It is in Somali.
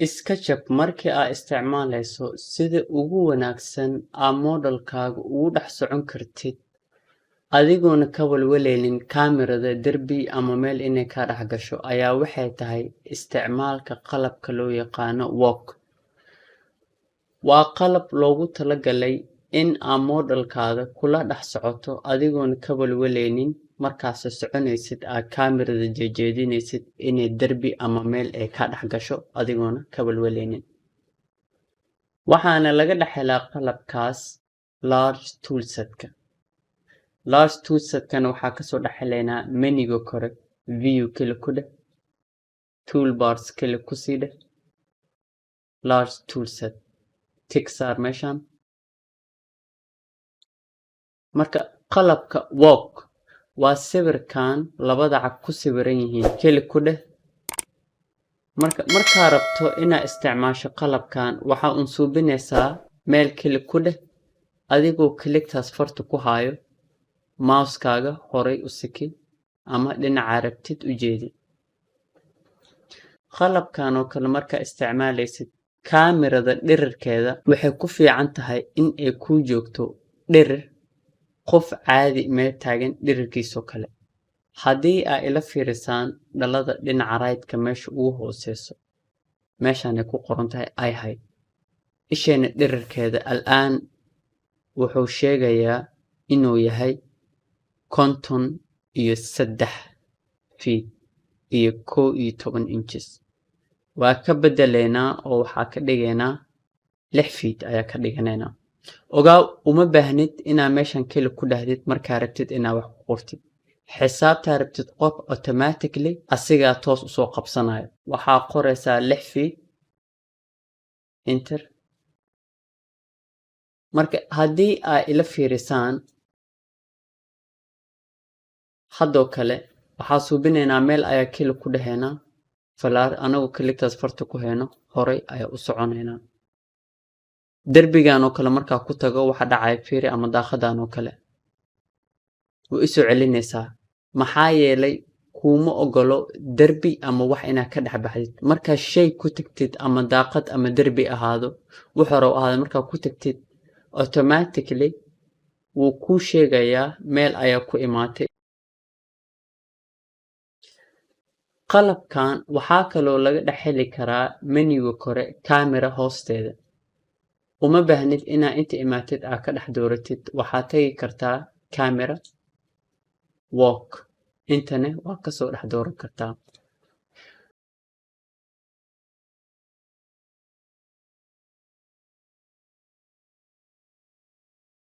SketchUp markii aad isticmaalayso sida ugu wanaagsan aad moodalkaaga ugu dhex socon kartid adigoona ka walwalaynin kaamirada derbi ama meel inay ka dhex gasho ayaa waxay tahay isticmaalka qalabka loo yaqaano Wok. Waa qalab loogu talagalay in aad moodalkaada kula dhex socoto adigoona ka walwalaynin markaad soconaysid aad kaamirada jeedinaysid inay derbi ama meel ay ka dhex gasho adigoona ka walwalaynin. Waxaana laga dhex helaa qalabkaas large toolsetka. Large toolsetkana waxaa kasoo dhex helaynaa menu-ga kore view keli ku dheh toolbars keli ku sii dheh large toolset tick saar meeshaan. Marka qalabka Wok waa sawirkan labada cag ku sawiran yihiin keli ku dheh. Markaa rabto inaad isticmaasho qalabkan waxaa unsuubinaysaa meel keli ku dheh adigoo kiligtaas farta ku haayo mouse-kaaga horay u siki ama dhinaca rabtid u jeedi. Qalabkan oo kale markaa isticmaalaysid kaamirada dhirirkeeda waxay ku fiican tahay in ay kuu joogto dhirir qof caadi meel taagan dhirirkiisoo kale. Haddii aad ila fiirisaan dhalada dhinaca right-ka meesha ugu hooseyso meeshaanay ku qoran tahay I hide. Isheena dhirirkeeda al'aan wuxuu sheegayaa inuu yahay 53 feet iyo 11 inches. Waa ka bedeleynaa oo waxaa ka dhigaynaa 6 feet ayaa ka dhiganaynaa. Ogaaw uma baahnid inaad meeshan keli ku dhahdid markaa rabtid inaad wax ku qortid. Xisaabtaa rabtid qof automatically asigaa toos usoo qabsanayo. Waxaa qoraysaa 6 feet enter. Marka haddii aad ila fiirisaan haddoo kale waxaa suubinaynaa meel ayaa keli ku dhahaynaa falaar anagu kiligtaas farta ku hayno horay ayaa u soconaynaa. Derbigan oo kale markaa ku tago waxa dhacay fiiri ama daaqadan oo kale wuu isoo celinaysaa maxaa yeelay kuma ogolo derbi ama wax inaad ka dhex baxdid. Markaa shay ku tagtid ama daaqad ama derbi ahaado wuxuu rabo ahaado markaa ku tagtid automatically wuu kuu sheegayaa meel ayaa ku imaatay. Qalabkan waxaa kaloo laga dhex heli karaa menu-ga kore camera hoosteeda. Uma baahnid inaad inta imaatid aad ka dhex dooratid waxaad tagi kartaa camera Wok intana waa kasoo dhex dooran kartaa.